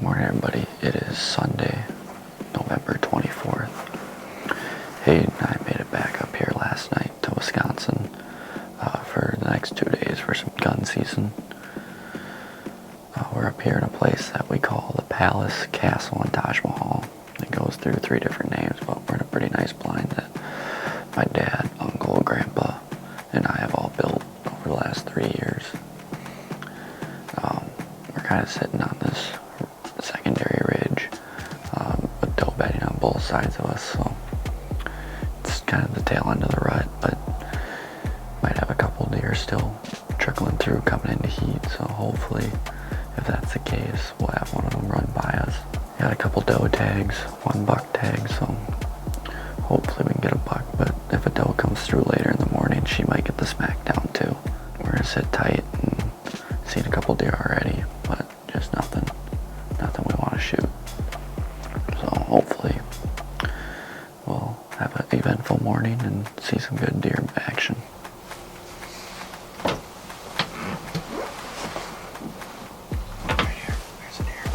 Morning, everybody. It is Sunday, November 24th. Hayden and I made it back up here last night to Wisconsin for the next 2 days for some gun season. We're up here in a place that we call the Palace, Castle, and Taj Mahal. It goes through 3 different names, but we're in a pretty nice blind that my dad, uncle, grandpa, and I have all built over the last 3 years. We're kind of sitting on this secondary ridge with doe bedding on both sides of us, so it's kind of the tail end of the rut, but might have a couple deer still trickling through coming into heat, so hopefully if that's the case we'll have one of them run by us. Got a couple doe tags, 1 buck tag, so hopefully we can get a buck, but if a doe comes through later in the morning she might get the smack down too. We're gonna sit tight and seen a couple deer already, but just nothing we want to shoot. So hopefully we'll have an eventful morning and see some good deer action. Right here, there's a deer.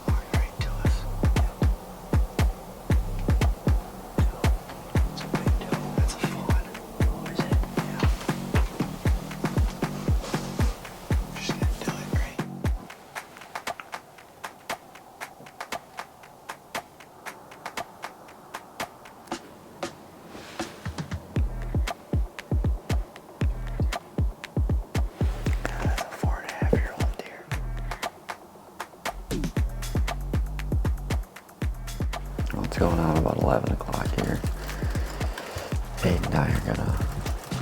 Walking right to us. It's a big doe. That's a fawn. Oh, is it? Yeah. Just gonna do it, right? That's a 4.5-year-old deer. Well, it's going on about 11 o'clock here. Hayden and I are gonna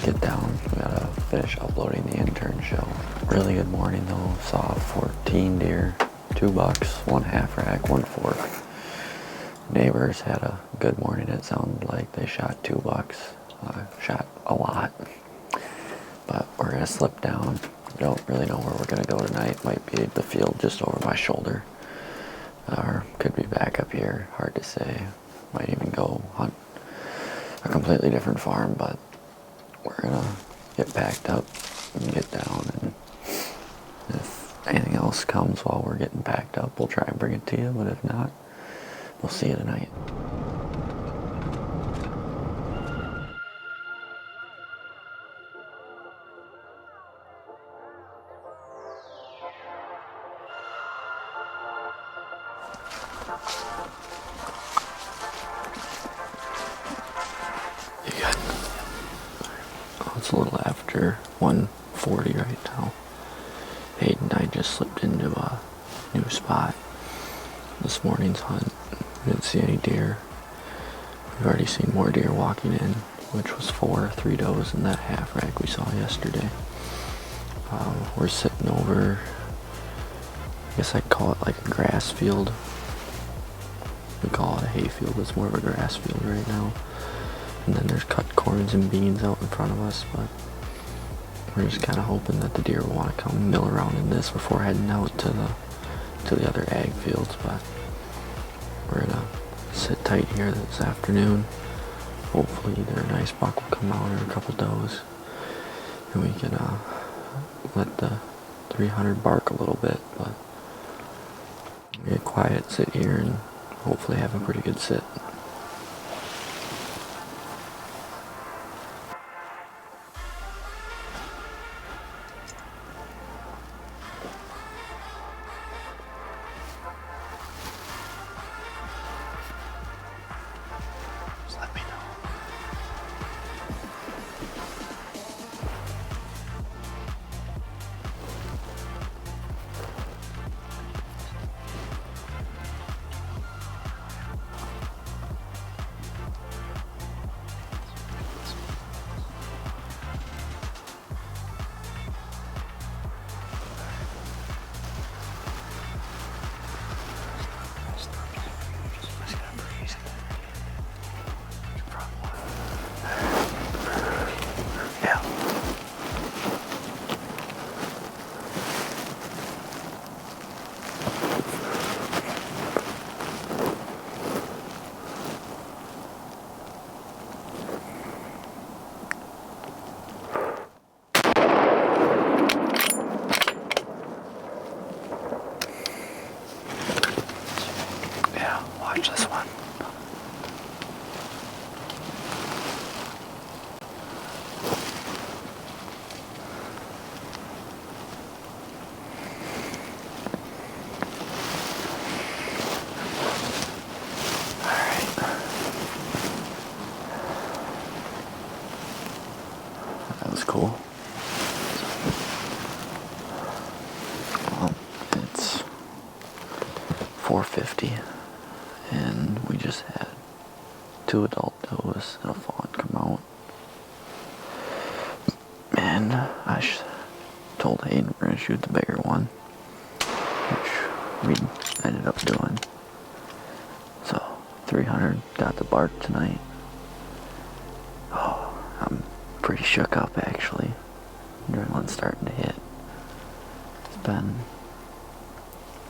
get down. We gotta finish uploading the intern show. Really good morning though. Saw 14 deer, 2 bucks, 1 half rack, 1 fork. Neighbors had a good morning. It sounded like they shot 2 bucks. Shot a lot. But we're gonna slip down. Don't really know where we're gonna go tonight. Might be the field just over my shoulder. Or could be back up here. Hard to say. Might even go hunt a completely different farm, but we're gonna get packed up and get down, and if anything else comes while we're getting packed up, we'll try and bring it to you, but if not, we'll see you tonight. You good? Oh, it's a little after 1:40 right now. Hayden and I just slipped into a new spot. This morning's hunt, we didn't see any deer. We've already seen more deer walking in, which was 3 does in that half rack we saw yesterday. We're sitting over, I guess I'd call it like a grass field. We call it a hay field, it's more of a grass field right now. And then there's cut corns and beans out in front of us, but we're just kind of hoping that the deer will want to come mill around in this before heading out to the other ag fields. But we're gonna sit tight here this afternoon. Hopefully either a nice buck will come out or a couple does, and we can let the 300 bark a little bit, but get quiet, sit here, and hopefully have a pretty good sit. Just let me know. Watch this one. That was cool. It's 4:50 and we just had 2 adult does and a fawn come out. And I told Hayden we're gonna shoot the bigger one, which we ended up doing. So 300 got the bark tonight. Oh, I'm pretty shook up actually. Adrenaline's starting to hit. It's been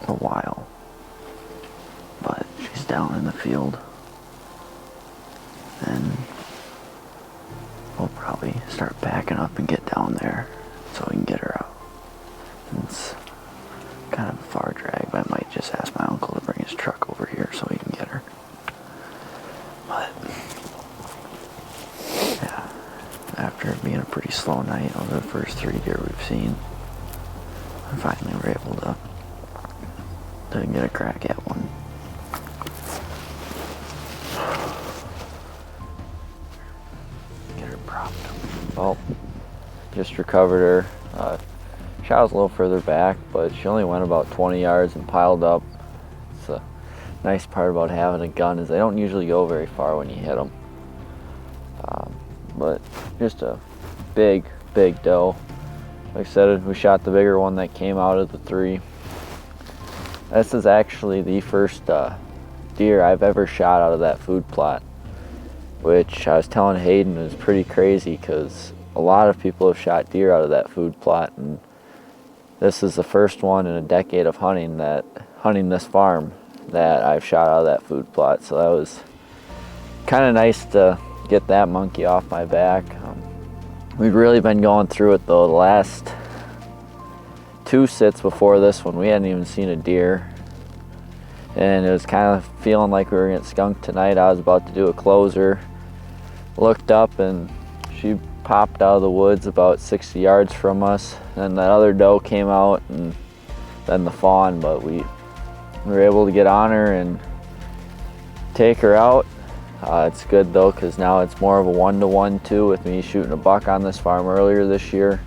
a while, but she's down in the field, and we'll probably start packing up and get down there so we can get her out. It's kind of a far drag, but I might just ask my uncle to bring his truck over here so we can get her. But yeah, after it being a pretty slow night over the first 3 deer we've seen, we finally were able to get a crack at one. Get her propped up. Well, just recovered her. Shot was a little further back, but she only went about 20 yards and piled up. It's a nice part about having a gun is they don't usually go very far when you hit them. But just a big doe. Like I said, we shot the bigger one that came out of the 3. This is actually the first deer I've ever shot out of that food plot, which I was telling Hayden is pretty crazy because a lot of people have shot deer out of that food plot, and this is the first one in a decade of hunting this farm that I've shot out of that food plot. So that was kind of nice to get that monkey off my back. We'd really been going through it though. The last 2 sits before this one, we hadn't even seen a deer, and it was kind of feeling like we were getting skunked tonight. I was about to do a closer, looked up, and she popped out of the woods about 60 yards from us, and that other doe came out, and then the fawn. But we were able to get on her and take her out. It's good though, because now it's more of a 1-to-1 too, with me shooting a buck on this farm earlier this year,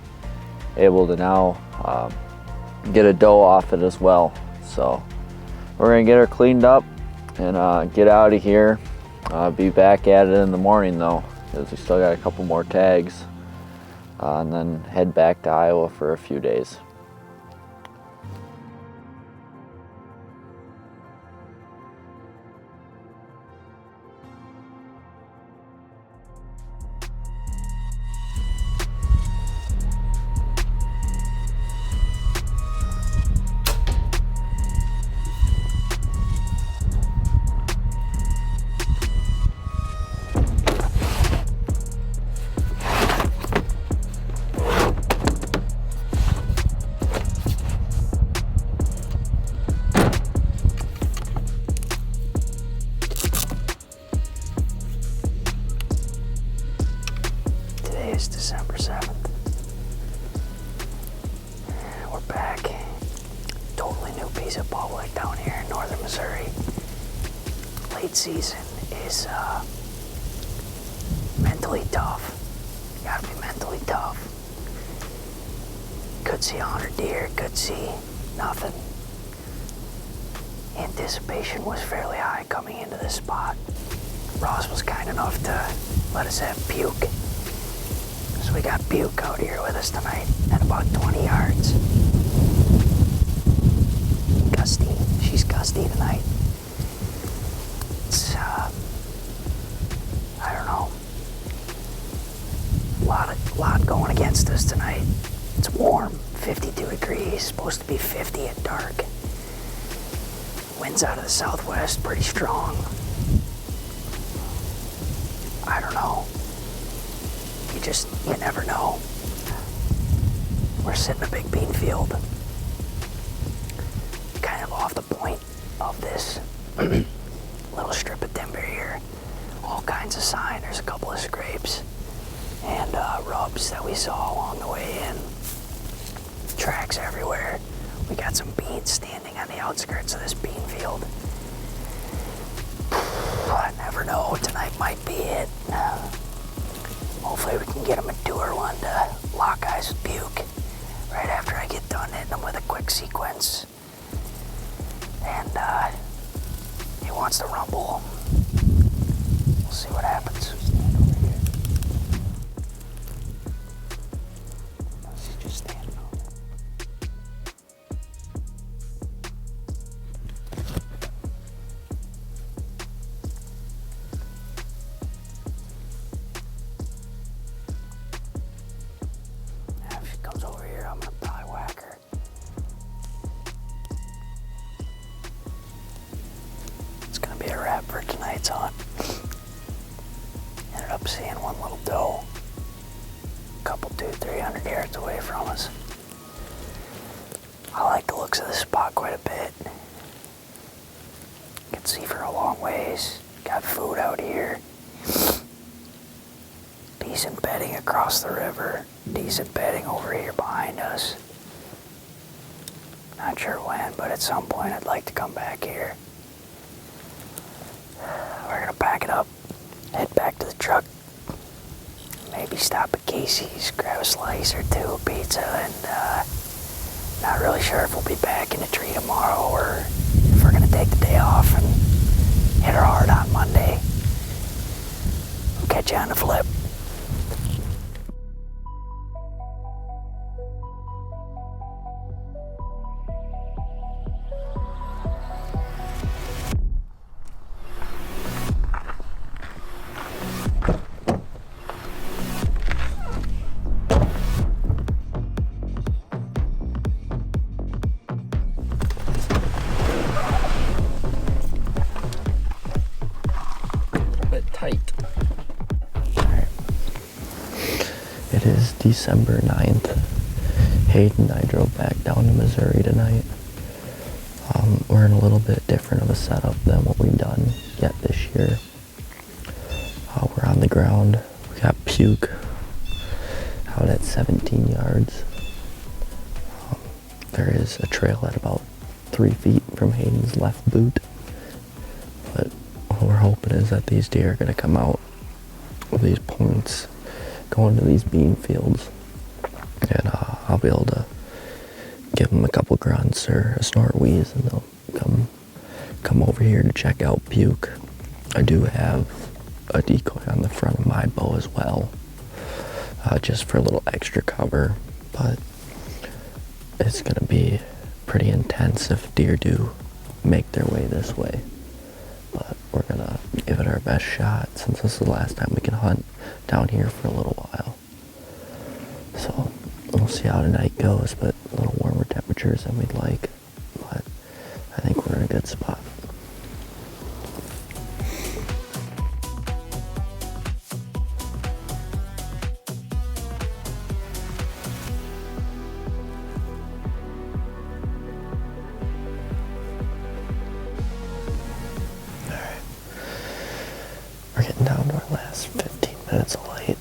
able to now get a doe off it as well. So we're gonna get her cleaned up and get out of here. Be back at it in the morning though, because we still got a couple more tags, and then head back to Iowa for a few days. December 7th. We're back. Totally new piece of public down here in northern Missouri. Late season is mentally tough. You gotta be mentally tough. Could see 100 deer, could see nothing. Anticipation was fairly high coming into this spot. Ross was kind enough to let us have puke. So we got Buke out here with us tonight at about 20 yards. Gusty. She's gusty tonight. It's, I don't know. A lot going against us tonight. It's warm, 52 degrees, supposed to be 50 at dark. Winds out of the southwest, pretty strong. I don't know. You never know. We're sitting in a big bean field, kind of off the point of this little strip of timber here. All kinds of sign. There's a couple of scrapes and rubs that we saw along the way in. Tracks everywhere. We got some beans standing on the outskirts of this bean field. I never know. Tonight might be it. Hopefully we can get a mature one to lock eyes with Buke right after I get done hitting him with a quick sequence. And he wants to rumble. We'll see what happens. Stand over here. He's just standing over there. If she comes over here, I'm gonna probably whack her. It's gonna be a wrap for tonight's hunt. Ended up seeing one little doe, a couple 200-300 yards away from us. I like the looks of this spot quite a bit. Can see for a long ways. Got food out here. Decent bedding across the river. Decent bedding over here behind us. Not sure when, but at some point I'd like to come back here. We're gonna pack it up, head back to the truck, maybe stop at Casey's, grab a slice or two of pizza, and not really sure if we'll be back in the tree tomorrow or if we're gonna take the day off and hit her hard on Monday. We'll catch you on the flip. Tight. It is December 9th. Hayden and I drove back down to Missouri tonight. We're in a little bit different of a setup than what we've done yet this year. We're on the ground. We got Puke out at 17 yards. There is a trail at about 3 feet from Hayden's left boot. But what we're hoping is that these deer are going to come out with these points, go into these bean fields, and I'll be able to give them a couple grunts or a snort wheeze, and they'll come over here to check out Puke. I do have a decoy on the front of my bow as well, just for a little extra cover, but it's going to be pretty intense if deer do make their way this way. But we're gonna give it our best shot since this is the last time we can hunt down here for a little while. So we'll see how tonight goes, but a little warmer temperatures than we'd like. But I think we're in a good spot. We're getting down to our last 15 minutes of light.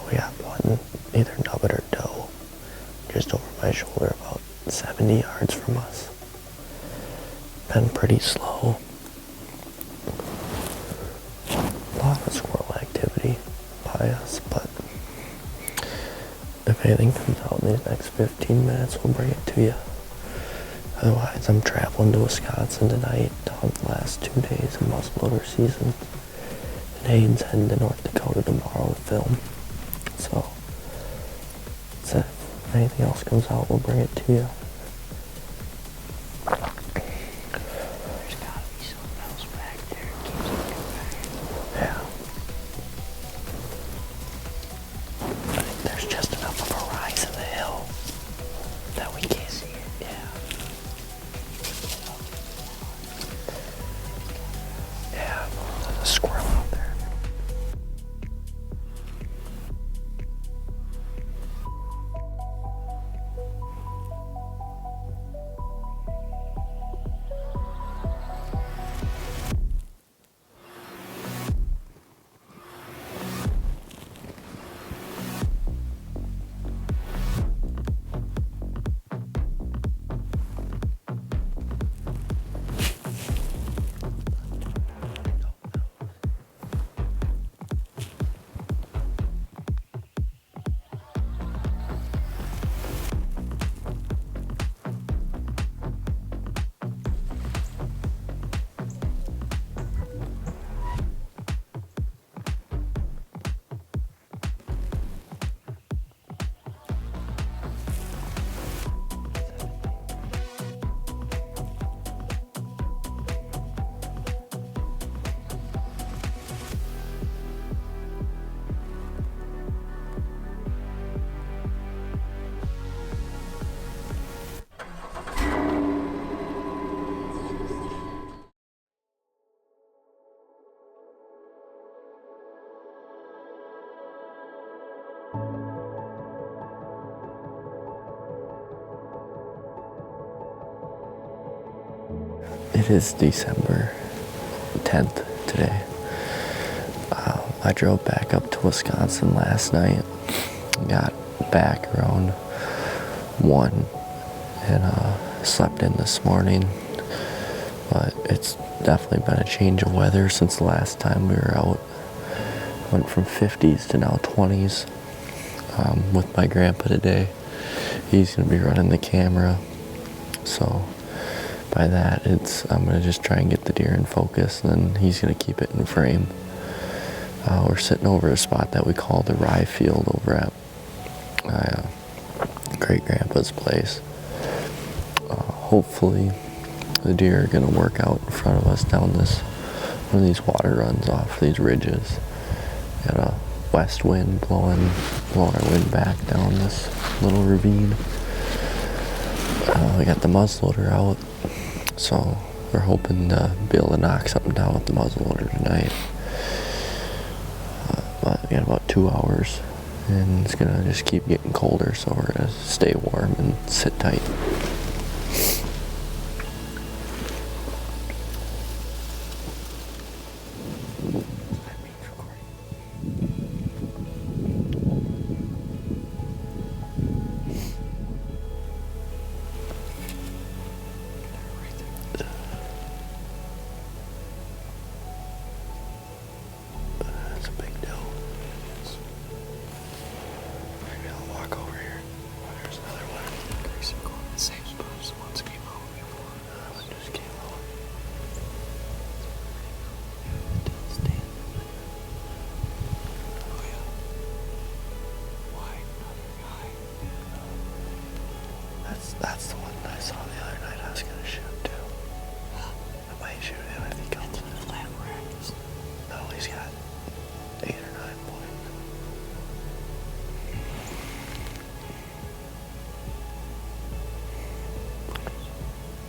We got one, either nubbin or doe, just over my shoulder, about 70 yards from us. Been pretty slow. A lot of squirrel activity by us, but if anything comes out in these next 15 minutes, we'll bring it to you. Otherwise, I'm traveling to Wisconsin tonight to hunt the last 2 days of muzzleloader season. And Hayden's heading to North Dakota tomorrow to film. So, if anything else comes out, we'll bring it to you. There's gotta be something else back there. It keeps looking back. Yeah. I think there's just enough of a rise in the hill that we can't see it. Yeah. Yeah, there's a squirrel out there. It is December 10th today. I drove back up to Wisconsin last night. Got back around 1 and slept in this morning. But it's definitely been a change of weather since the last time we were out. Went from 50s to now 20s with my grandpa today. He's going to be running the camera. So by that, I'm going to just try and get the deer in focus, and then he's going to keep it in frame. We're sitting over a spot that we call the rye field over at my great-grandpa's place. Hopefully the deer are going to work out in front of us down one of these water runs off these ridges. Got a west wind blowing our wind back down this little ravine. We got the muzzleloader out, so we're hoping to be able to knock something down with the muzzleloader tonight. But we got about 2 hours, and it's gonna just keep getting colder, so we're gonna stay warm and sit tight. That's a big deal. Maybe I'll walk over here. Oh, there's another one. Grace are going to the same spot as the ones came out before. That one just came out. Still standing. Oh yeah. Why another guy? That's the one I saw the other night. I was gonna shoot too. I might shoot him if he comes in. Flat rack. No, he's got 8 or 9 points.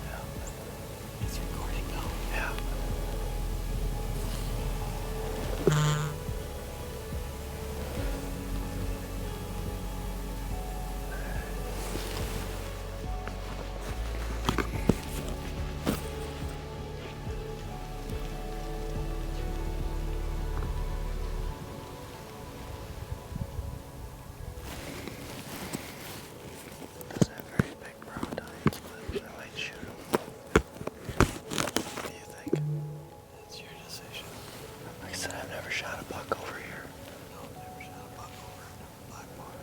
Yeah. It's recording now. Yeah. Doesn't have very big brown eyes, but I might shoot him. What do you think? It's your decision. Like I said, I've never shot a buck over here. No, I've never shot a buck over in the black water.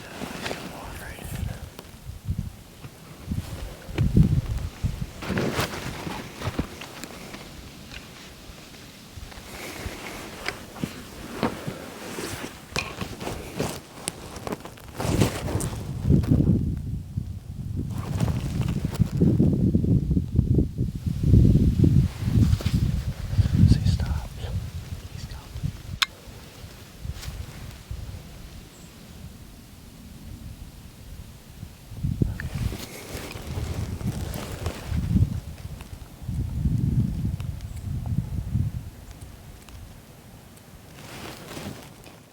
Yeah, he's gonna walk right in. As he stops, he's coming.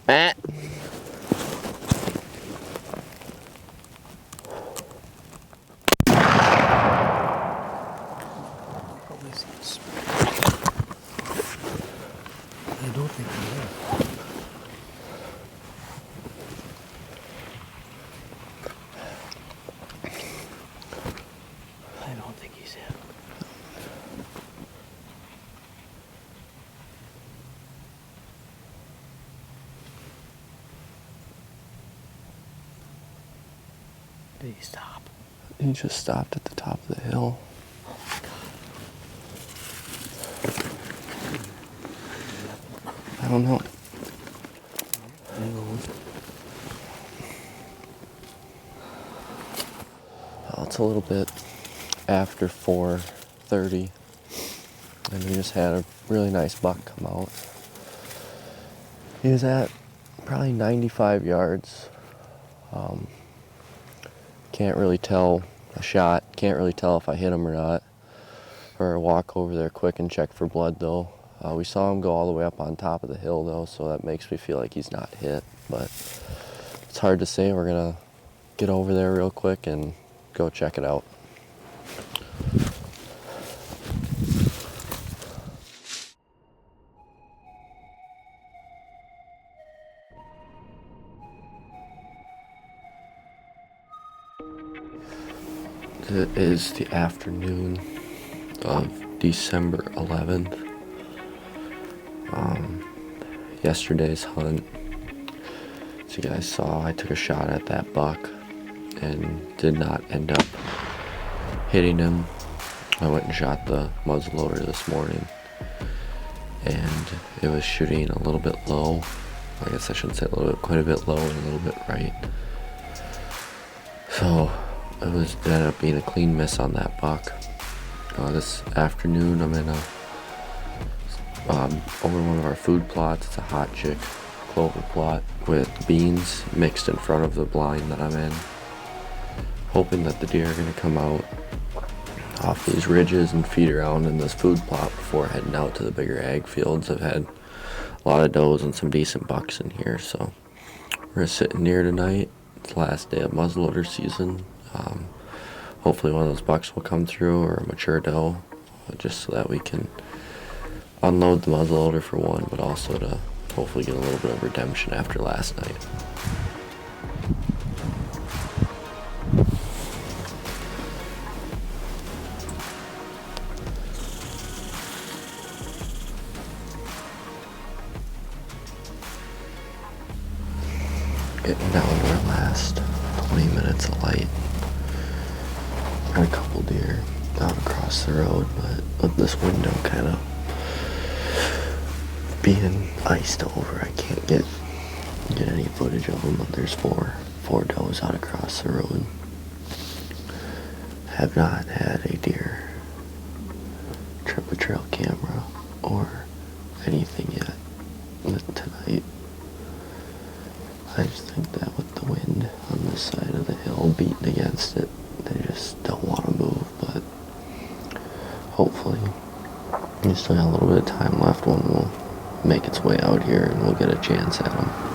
Ah. I don't think he will. I don't think he's him. Did he stop? He just stopped at the top of the hill. Oh my God. I don't know. Well, it's a little bit after 4:30, and we just had a really nice buck come out. He was at probably 95 yards. Can't really tell a shot. Can't really tell if I hit him or not, for a walk over there quick and check for blood though. We saw him go all the way up on top of the hill though, so that makes me feel like he's not hit, but it's hard to say. We're gonna get over there real quick and go check it out. It is the afternoon of December 11th. Yesterday's hunt, as you guys saw, I took a shot at that buck and did not end up hitting him. I went and shot the muzzleloader this morning and it was shooting a little bit low. I guess I shouldn't say a little bit, quite a bit low and a little bit right. So it ended up being a clean miss on that buck. This afternoon I'm in over one of our food plots. It's a hot chick clover plot with beans mixed in front of the blind that I'm in, hoping that the deer are going to come out off these ridges and feed around in this food plot before heading out to the bigger ag fields. I've had a lot of does and some decent bucks in here, so we're sitting near tonight. It's the last day of muzzleloader season. Hopefully one of those bucks will come through, or a mature doe, just so that we can unload the muzzleloader for one, but also to hopefully get a little bit of redemption after last night. Getting down to our last 20 minutes of light. Got a couple deer down across the road, but with this window kind of being iced over, I can't get any footage of them. But there's four does out across the road. Have not had a deer trip a trail camera or anything yet tonight. I just think that with the wind on this side of the hill beating against it, they just don't want to move, but hopefully we still got a little bit of time left when we'll make its way out here and we'll get a chance at them.